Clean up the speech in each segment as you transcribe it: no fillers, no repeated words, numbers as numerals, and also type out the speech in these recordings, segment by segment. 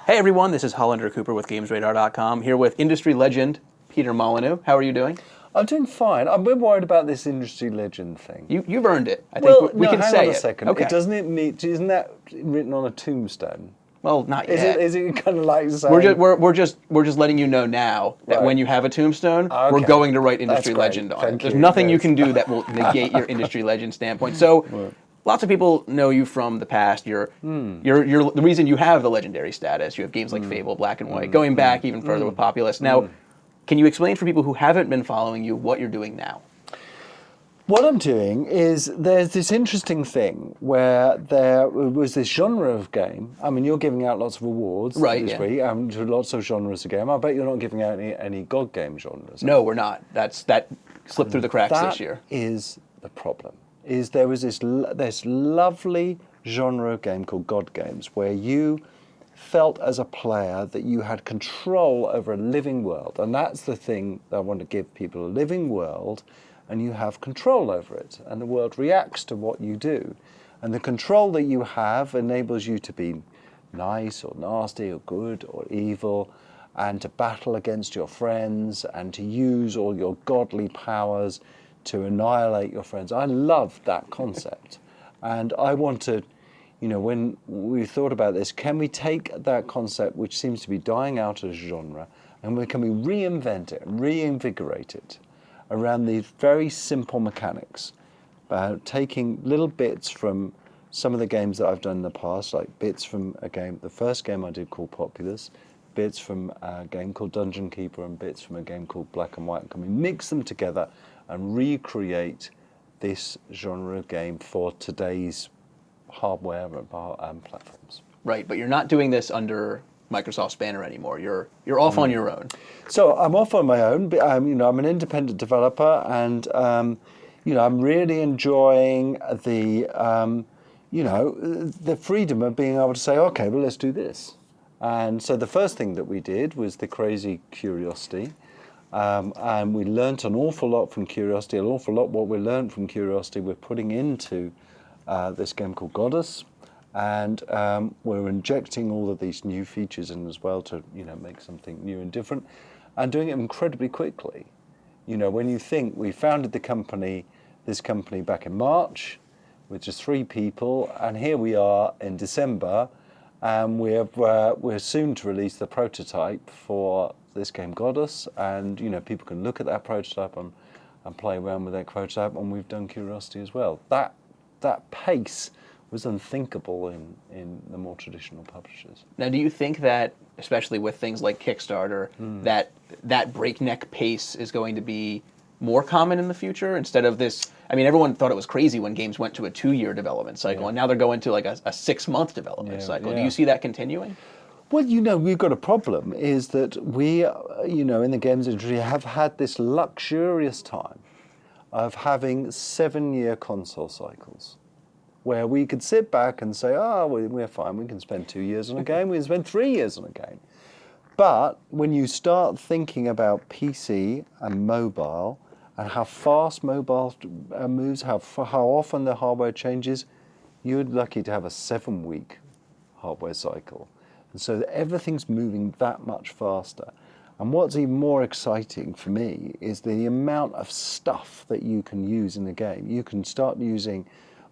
Hey everyone, this is Hollander Cooper with GamesRadar.com, here with industry legend Peter Molyneux. How are you doing? I'm doing fine. I'm a bit worried about this industry legend thing. You've earned it. I think we can hang say on a it. second. Okay. Isn't that written on a tombstone? Well, not yet. Is it kind of like saying... We're just letting you know now that Right. when you have a tombstone, Okay. we're going to write industry That's great. legend on it. Thank There's you. nothing you Yes. can do that will negate your industry legend standpoint. So, lots of people know you from the past. You're the reason you have the legendary status. You have games like Fable, Black and White, going back even further with Populous. Now, can you explain for people who haven't been following you what you're doing now? What I'm doing is there's this interesting thing where there was this genre of game. I mean, you're giving out lots of awards this week to lots of genres of game. I bet you're not giving out any God game genres. No, we're not. That slipped through the cracks this year. That is the problem. Is there was this lovely genre of game called God games where you felt as a player that you had control over a living world. And that's the thing that I want to give people, a living world, and you have control over it. And the world reacts to what you do. And the control that you have enables you to be nice or nasty or good or evil, and to battle against your friends and to use all your godly powers to annihilate your friends. I love that concept. And I want to, when we thought about this, can we take that concept, which seems to be dying out as a genre, and can we reinvent it and reinvigorate it around these very simple mechanics, about taking little bits from some of the games that I've done in the past, like bits from a game, the first game I did called Populous, bits from a game called Dungeon Keeper, and bits from a game called Black and White, and can we mix them together and recreate this genre of game for today's hardware and platforms. Right, but you're not doing this under Microsoft's banner anymore. You're off on your own. So I'm off on my own. But, I'm an independent developer, and I'm really enjoying the freedom of being able to say, okay, well, let's do this. And so the first thing that we did was the Crazy Curiosity. And we learnt an awful lot from Curiosity, an awful lot what we learned from Curiosity we're putting into this game called Godus, and we're injecting all of these new features in as well to make something new and different, and doing it incredibly quickly. When you think we founded this company back in March with just 3 people, and here we are in December, and we're soon to release the prototype for this game Godus, and people can look at that prototype and play around with that prototype, and we've done Curiosity as well. That pace was unthinkable in the more traditional publishers. Now, do you think that, especially with things like Kickstarter, that breakneck pace is going to be more common in the future instead of this? I mean, everyone thought it was crazy when games went to a 2-year development cycle, and now they're going to like a 6-month development cycle. Do you see that continuing? Well, we've got a problem, is that we, in the games industry have had this luxurious time of having 7-year console cycles, where we could sit back and say, we're fine, we can spend 2 years on a game, we can spend 3 years on a game. But when you start thinking about PC and mobile, and how fast mobile moves, how often the hardware changes, you're lucky to have a 7-week hardware cycle. And so everything's moving that much faster. And what's even more exciting for me is the amount of stuff that you can use in the game. You can start using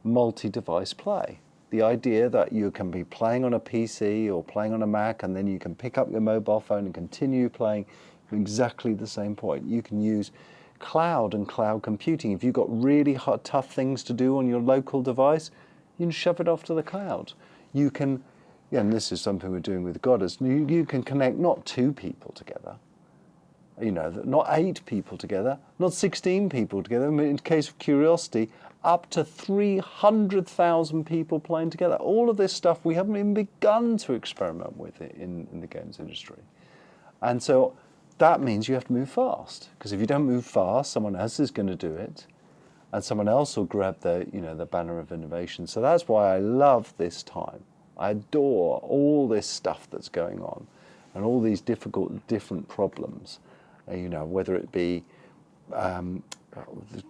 multi-device play. The idea that you can be playing on a PC or playing on a Mac, and then you can pick up your mobile phone and continue playing from exactly the same point. You can use cloud and cloud computing. If you've got really tough things to do on your local device, you can shove it off to the cloud. You can, and this is something we're doing with Godus, you can connect not 2 people together, not 8 people together, not 16 people together. In the case of Curiosity, up to 300,000 people playing together. All of this stuff we haven't even begun to experiment with it in the games industry. And so that means you have to move fast, because if you don't move fast, someone else is going to do it, and someone else will grab the banner of innovation. So that's why I love this time. I adore all this stuff that's going on, and all these different problems. Whether it be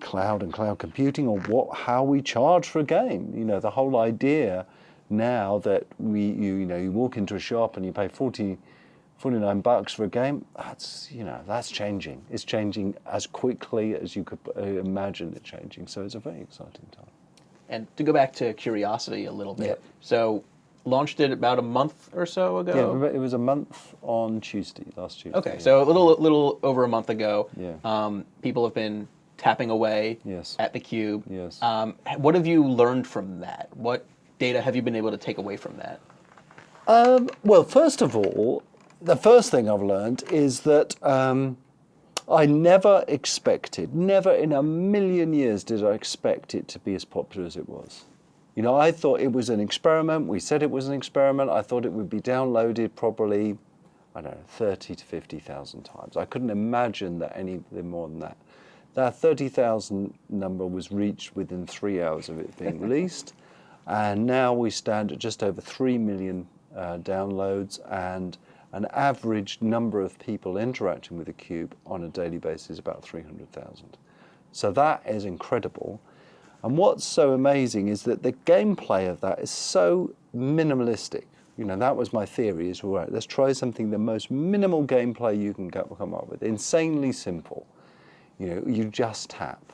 cloud and cloud computing, or how we charge for a game. The whole idea now that you walk into a shop and you pay $49 for a game, that's changing. It's changing as quickly as you could imagine it changing. So it's a very exciting time. And to go back to Curiosity a little bit, Yep. so launched it about a month or so ago? Yeah, it was a month on last Tuesday. Okay, so a little over a month ago. Yeah. People have been tapping away Yes. at the cube. Yes. What have you learned from that? What data have you been able to take away from that? Well, first of all, the first thing I've learned is that I never in a million years did I expect it to be as popular as it was. I thought it was an experiment. We said it was an experiment. I thought it would be downloaded probably, 30 to 50,000 times. I couldn't imagine that anything more than that. That 30,000 number was reached within 3 hours of it being released. And now we stand at just over 3 million downloads, and an average number of people interacting with the cube on a daily basis is about 300,000. So that is incredible. And what's so amazing is that the gameplay of that is so minimalistic. That was my theory, is, right, let's try something, the most minimal gameplay you can come up with. Insanely simple. You just tap.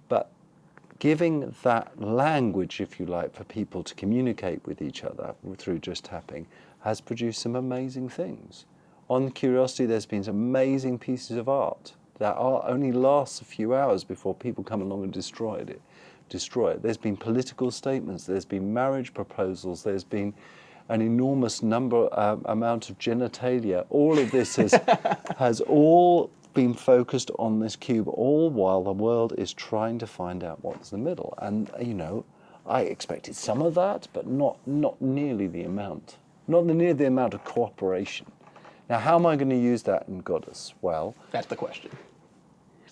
But giving that language, if you like, for people to communicate with each other through just tapping has produced some amazing things. On Curiosity, there's been some amazing pieces of art. That art only lasts a few hours before people come along and destroy it. There's been political statements, there's been marriage proposals, there's been an enormous amount of genitalia. All of this has all been focused on this cube, all while the world is trying to find out what's in the middle. And I expected some of that, but not nearly the amount. Not nearly the amount of cooperation. Now, how am I going to use that in Godus? Well, that's the question.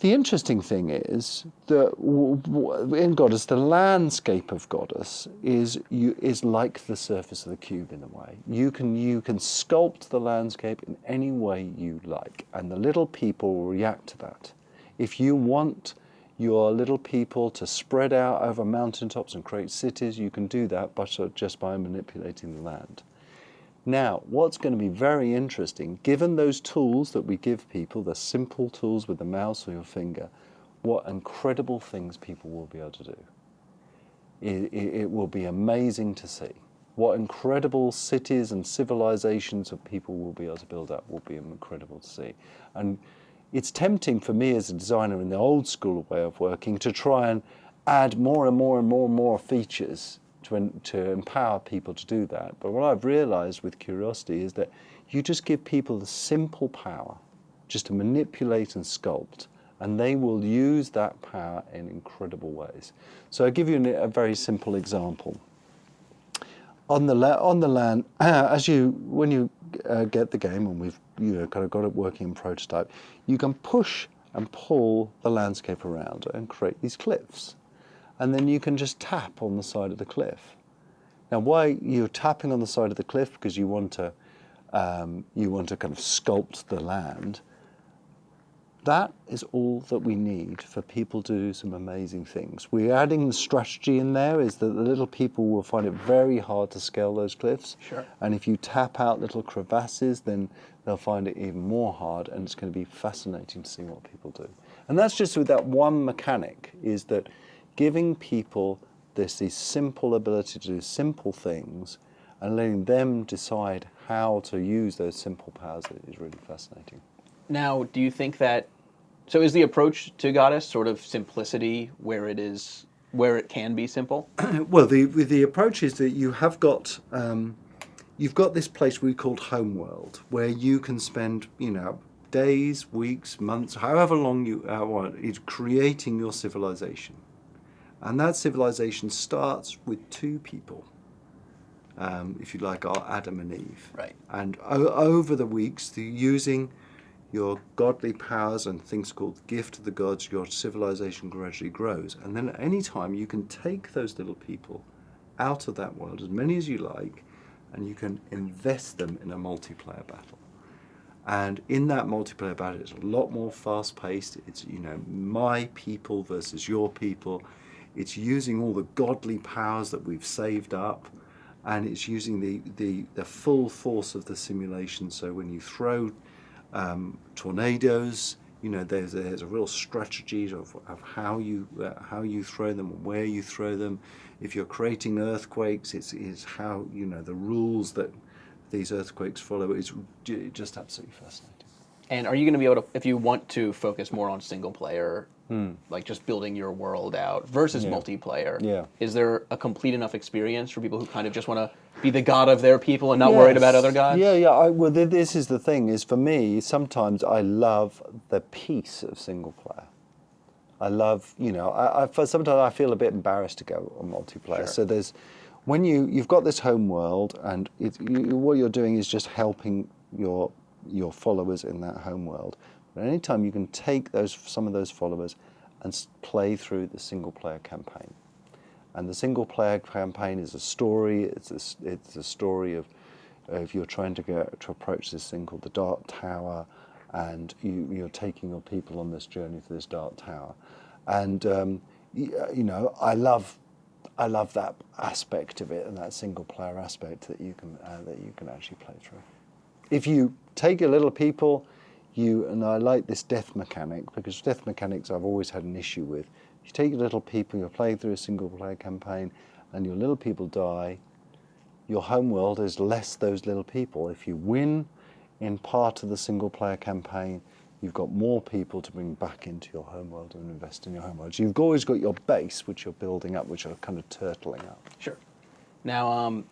The interesting thing is that in Godus, the landscape of Godus is like the surface of the cube in a way. You can sculpt the landscape in any way you like, and the little people will react to that. If you want your little people to spread out over mountaintops and create cities, you can do that just by manipulating the land. Now, what's going to be very interesting, given those tools that we give people, the simple tools with the mouse or your finger, what incredible things people will be able to do. It will be amazing to see. What incredible cities and civilizations of people will be able to build up will be incredible to see. And it's tempting for me as a designer in the old school way of working to try and add more and more and more and more features to empower people to do that. But what I've realized with Curiosity is that you just give people the simple power just to manipulate and sculpt, and they will use that power in incredible ways. So I'll give you a very simple example. On the land, when you get the game, and we've kind of got it working in prototype, you can push and pull the landscape around and create these cliffs. And then you can just tap on the side of the cliff. Now, why you're tapping on the side of the cliff? Because you want to kind of sculpt the land. That is all that we need for people to do some amazing things. We're adding the strategy in there is that the little people will find it very hard to scale those cliffs. Sure. And if you tap out little crevasses, then they'll find it even more hard, and it's going to be fascinating to see what people do. And that's just with that one mechanic, is that giving people this simple ability to do simple things and letting them decide how to use those simple powers is really fascinating. Now, do you think that, so is the approach to Godus sort of simplicity where it can be simple? Well, the approach is that you have got, you've got this place we called Homeworld, where you can spend, days, weeks, months, however long you want, is creating your civilization. And that civilization starts with two people, if you like, are Adam and Eve. Right. And over the weeks, using your godly powers and things called gift of the gods, your civilization gradually grows. And then at any time, you can take those little people out of that world, as many as you like, and you can invest them in a multiplayer battle. And in that multiplayer battle, it's a lot more fast-paced. It's, my people versus your people. It's using all the godly powers that we've saved up, and it's using the full force of the simulation. So when you throw tornadoes, there's a real strategy of how you throw them and where you throw them. If you're creating earthquakes, it's how the rules that these earthquakes follow. It's just absolutely fascinating. And are you going to be able to, if you want to focus more on single player, like just building your world out versus multiplayer, is there a complete enough experience for people who kind of just want to be the god of their people and not worried about other gods? Yeah. Well, this is the thing, is for me, sometimes I love the peace of single player. I love, sometimes I feel a bit embarrassed to go on multiplayer. Sure. So there's, when you've got this home world, and what you're doing is just helping your followers in that home world. But anytime you can take some of those followers and play through the single player campaign. And the single player campaign is a story. It's a story of you're trying to approach this thing called the Dark Tower, and you're taking your people on this journey to this Dark Tower. And I love that aspect of it, and that single player aspect that you can actually play through. If you take your little people, and I like this death mechanic, because death mechanics I've always had an issue with. You take your little people, you're playing through a single player campaign, and your little people die, your home world is less those little people. If you win in part of the single player campaign, you've got more people to bring back into your home world and invest in your home world. So you've always got your base, which you're building up, which are kind of turtling up. Sure. Now,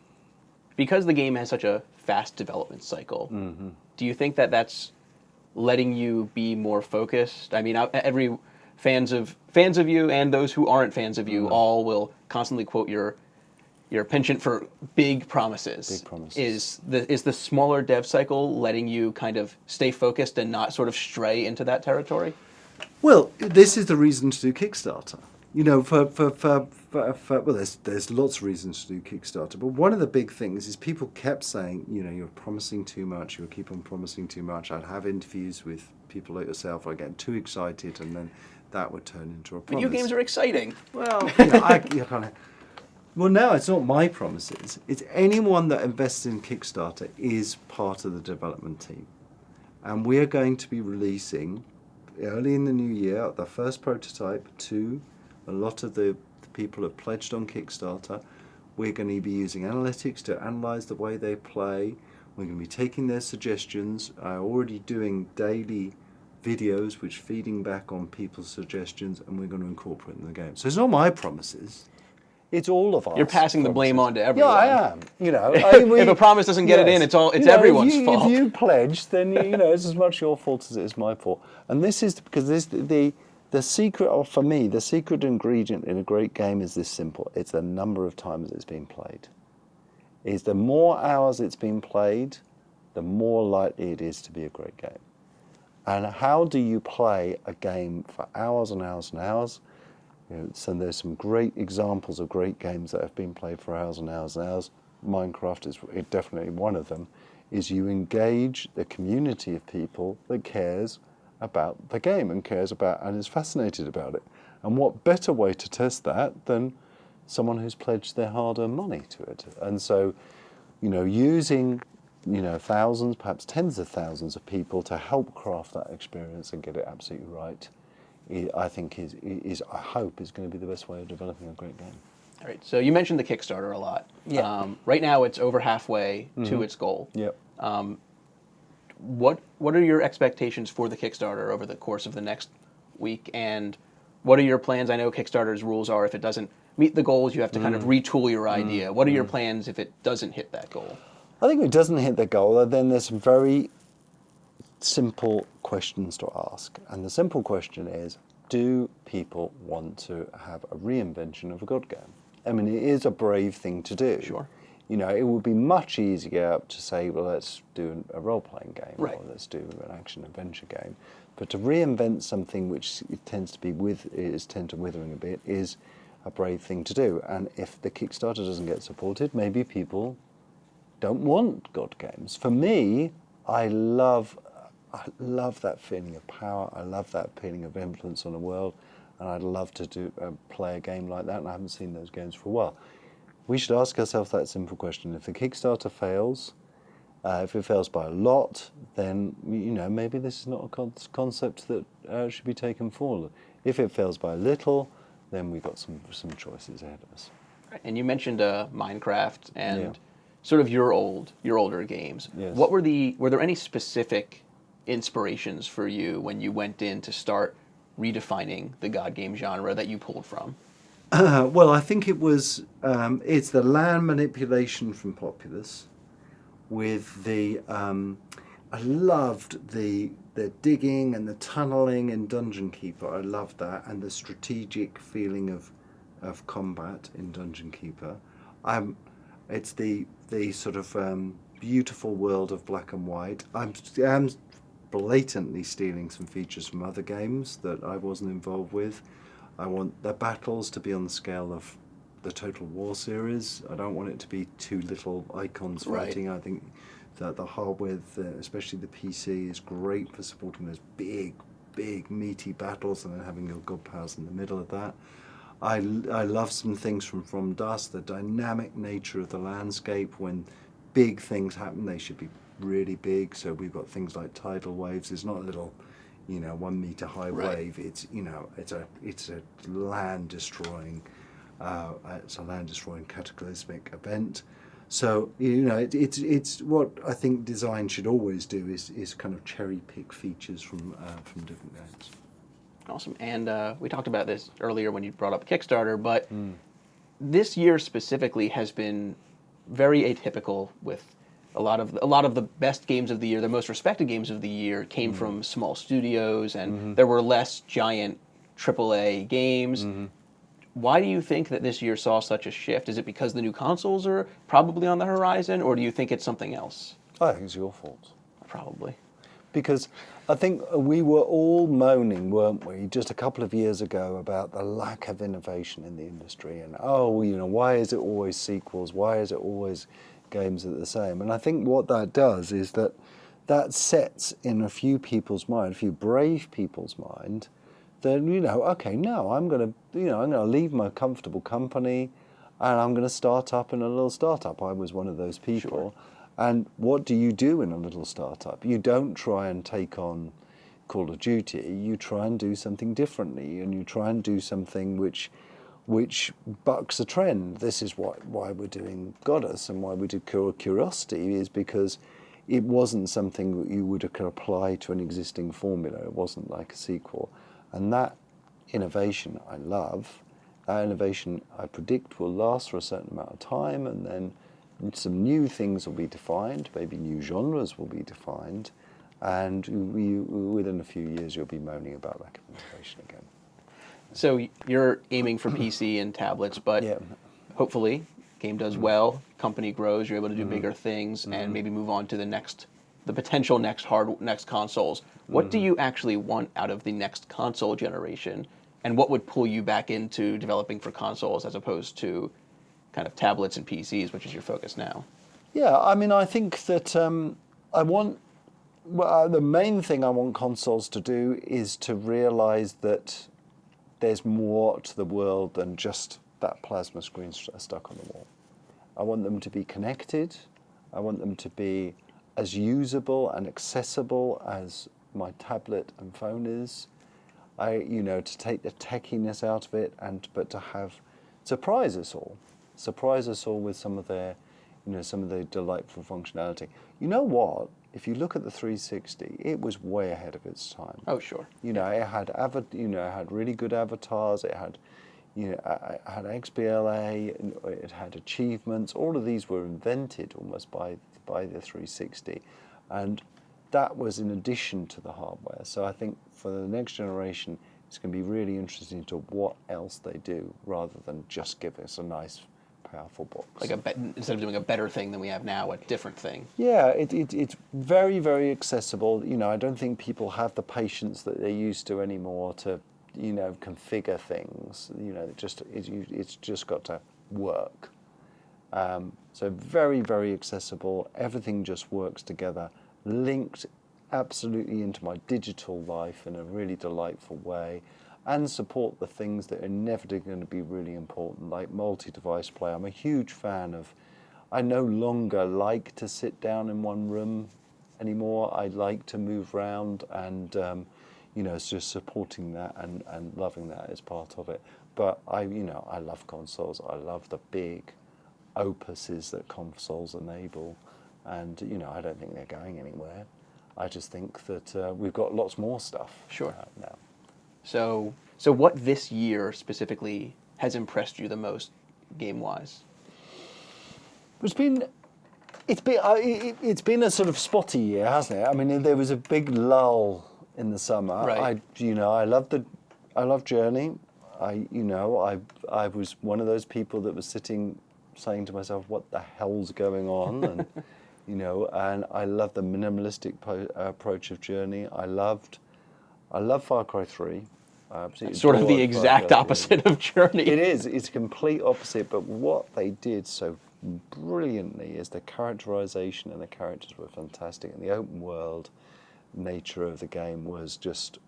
because the game has such a fast development cycle, do you think that that's letting you be more focused? I mean, every fans of you and those who aren't fans of you all will constantly quote your penchant for big promises. Big promises. Is the smaller dev cycle letting you kind of stay focused and not sort of stray into that territory? Well, this is the reason to do Kickstarter. Well, there's lots of reasons to do Kickstarter, but one of the big things is people kept saying, you're promising too much, you keep on promising too much. I'd have interviews with people like yourself, I get too excited, and then that would turn into a promise. Video games are exciting. Well, well, now it's not my promises. It's anyone that invests in Kickstarter is part of the development team. And we're going to be releasing, early in the new year, the first prototype to a lot of the people who have pledged on Kickstarter. We're going to be using analytics to analyze the way they play. We're going to be taking their suggestions, already doing daily videos which feeding back on people's suggestions, and we're going to incorporate in the game. So it's not my promises. It's all of us. You're passing the blame on to everyone. Yeah, I am. If a promise doesn't get it in, it's everyone's fault. If you pledge, then it's as much your fault as it is my fault. And this is because the secret for me, the secret ingredient in a great game is this simple. It's the number of times it's been played. Is the more hours it's been played, the more likely it is to be a great game. And how do you play a game for hours and hours and hours? So there's some great examples of great games that have been played for hours and hours and hours. Minecraft is definitely one of them. Is you engage the community of people that cares about the game and is fascinated about it. And what better way to test that than someone who's pledged their hard-earned money to it? And so, using thousands, perhaps tens of thousands of people to help craft that experience and get it absolutely right, I think I hope is going to be the best way of developing a great game. All right. So you mentioned the Kickstarter a lot. Yeah. Right now, it's over halfway to its goal. Yep. What are your expectations for the Kickstarter over the course of the next week, and what are your plans? I know Kickstarter's rules are if it doesn't meet the goals, you have to kind of retool your idea. What are your plans if it doesn't hit that goal? I think if it doesn't hit the goal, then there's some very simple questions to ask. And the simple question is, do people want to have a reinvention of a God game? I mean, it is a brave thing to do. Sure. It would be much easier to say, well, let's do a role-playing game, right, or let's do an action-adventure game. But to reinvent something which tends to withering a bit is a brave thing to do. And if the Kickstarter doesn't get supported, maybe people don't want God games. For me, I love that feeling of power. I love that feeling of influence on the world, and I'd love to play a game like that. And I haven't seen those games for a while. We should ask ourselves that simple question. If the Kickstarter fails, if it fails by a lot, then maybe this is not a concept that should be taken forward. If it fails by a little, then we've got some choices ahead of us. And you mentioned Minecraft and Yeah. sort of your older games. Yes. Were there any specific inspirations for you when you went in to start redefining the God game genre that you pulled from? Well, I think it was it's the land manipulation from Populous with the I loved the digging and the tunneling in Dungeon Keeper. I loved that, and the strategic feeling of combat in Dungeon Keeper. It's the sort of beautiful world of Black and White. I'm blatantly stealing some features from other games that I wasn't involved with. I want the battles to be on the scale of the Total War series. I don't want it to be two little icons fighting. I think that the hardware, especially the PC, is great for supporting those big, meaty battles and then having your god powers in the middle of that. I love some things from Dust, the dynamic nature of the landscape. When big things happen, they should be really big. So we've got things like tidal waves. It's not a little 1 meter high wave. It's it's a land destroying cataclysmic event. So it's what I think design should always do is kind of cherry pick features from different games. Awesome. And we talked about this earlier when you brought up Kickstarter, but this year specifically has been very atypical. With a lot of the best games of the year, the most respected games of the year, came from small studios, and there were less giant AAA games. Why do you think that this year saw such a shift? Is it because the new consoles are probably on the horizon, or do you think it's something else? I think it's your fault. Probably. Because I think we were all moaning, weren't we, just a couple of years ago about the lack of innovation in the industry, and why is it always sequels? Why is it always games that are the same? And I think what that does is that sets in a few people's mind, a few brave people's mind, that okay, no, I'm going to leave my comfortable company, and I'm going to start up in a little startup. I was one of those people. Sure. And what do you do in a little startup? You don't try and take on Call of Duty. You try and do something differently, and you try and do something which bucks a trend. This is why we're doing Godus and why we did Curiosity, is because it wasn't something that you would apply to an existing formula. It wasn't like a sequel. And that innovation I love. That innovation I predict will last for a certain amount of time, and then some new things will be defined, maybe new genres will be defined, and within a few years you'll be moaning about lack of innovation again. So you're aiming for PC and tablets, but hopefully game does well, company grows, you're able to do bigger things, and maybe move on to the potential next consoles. What do you actually want out of the next console generation, and what would pull you back into developing for consoles as opposed to kind of tablets and PCs, which is your focus now? Yeah, I mean, I think that the main thing I want consoles to do is to realize that there's more to the world than just that plasma screen stuck on the wall. I want them to be connected. I want them to be as usable and accessible as my tablet and phone is. To take the techiness out of it, but to surprise us all with some of their delightful functionality. You know what? If you look at the 360, it was way ahead of its time. Oh, sure. It had really good avatars. It had, it had XBLA. It had achievements. All of these were invented almost by the 360, and that was in addition to the hardware. So I think for the next generation, it's going to be really interesting to what else they do, rather than just give us a nice, powerful box. Instead of doing a better thing than we have now, a different thing. Yeah, it's very, very accessible. I don't think people have the patience that they used to anymore to, configure things. It's just got to work. So very, very accessible. Everything just works together, linked absolutely into my digital life in a really delightful way. and support the things that are inevitably going to be really important, like multi-device play. I'm a huge fan of, I no longer like to sit down in one room anymore. I like to move around, and it's just supporting that and loving that as part of it. But I love consoles. I love the big opuses that consoles enable, and I don't think they're going anywhere. I just think that we've got lots more stuff. Sure. Now. So what this year specifically has impressed you the most, game-wise? It's been a sort of spotty year, hasn't it? I mean, there was a big lull in the summer. Right. I love Journey. I was one of those people that was sitting, saying to myself, "What the hell's going on?" And and I love the minimalistic approach of Journey. I love Far Cry 3. It's sort of the exact opposite of Journey. It is. It's complete opposite. But what they did so brilliantly is the characterization, and the characters were fantastic, and the open world nature of the game was just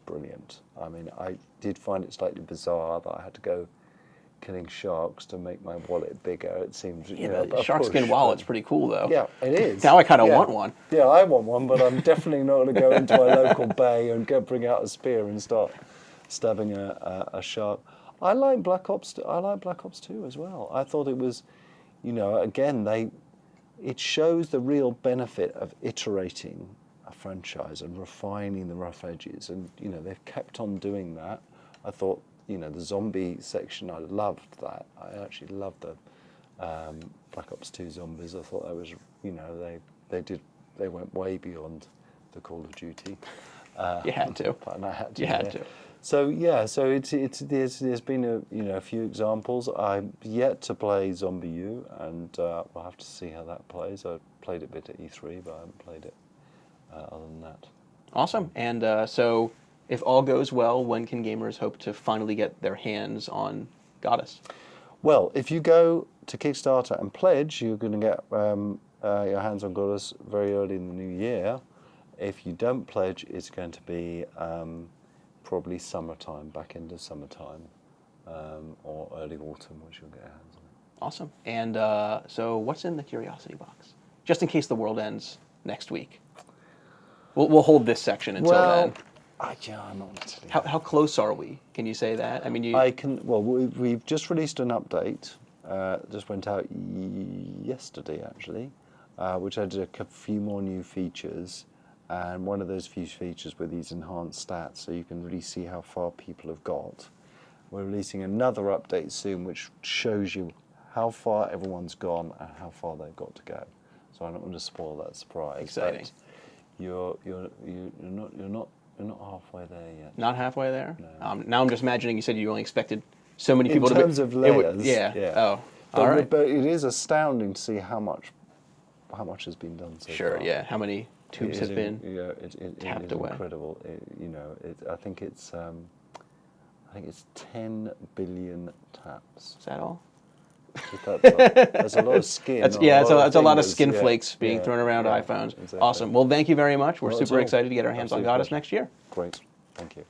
brilliant. I mean, I did find it slightly bizarre that I had to go killing sharks to make my wallet bigger. It seems, the shark skin wallet's pretty cool, though. Yeah, it is. Now I kind of want one. Yeah, I want one, but I'm definitely not going to go into my local bay and bring out a spear and start stabbing a shark. I like Black Ops 2 as well. I thought it was, again, it shows the real benefit of iterating a franchise and refining the rough edges, and they've kept on doing that. I thought, the zombie section, I loved that. I actually loved the Black Ops 2 zombies. I thought that was, they went way beyond the Call of Duty. You had to. And I had to. You had to. So there's been a few examples. I'm yet to play Zombie U, and we'll have to see how that plays. I played it a bit at E3, but I haven't played it other than that. Awesome. And so, if all goes well, when can gamers hope to finally get their hands on Godus? Well, if you go to Kickstarter and pledge, you're going to get your hands on Godus very early in the new year. If you don't pledge, it's going to be probably summertime, back into summertime, or early autumn, which you'll get your hands on. Awesome. And so what's in the Curiosity box? Just in case the world ends next week. We'll hold this section until then. I'm not necessarily. How close are we? Can you say that? I mean, I can. Well, we've just released an update. Just went out yesterday, actually, which added a few more new features. And one of those few features were these enhanced stats, so you can really see how far people have got. We're releasing another update soon, which shows you how far everyone's gone and how far they've got to go. So I'm not going to spoil that surprise. Exciting. You're not halfway there yet. Not halfway there? No. Now I'm just imagining you said you only expected so many people in to be... terms of layers. Yeah. Oh, but, all right. But it is astounding to see how much has been done so far. Sure, yeah. How many tubes have been tapped it is away? Incredible. I think it's 10 billion taps. Is that all? That's a lot of skin. That's a lot of skin flakes being thrown around iPhones. Exactly. Awesome. Well, thank you very much. We're super excited to get our hands on Godus next year. Great. Thank you.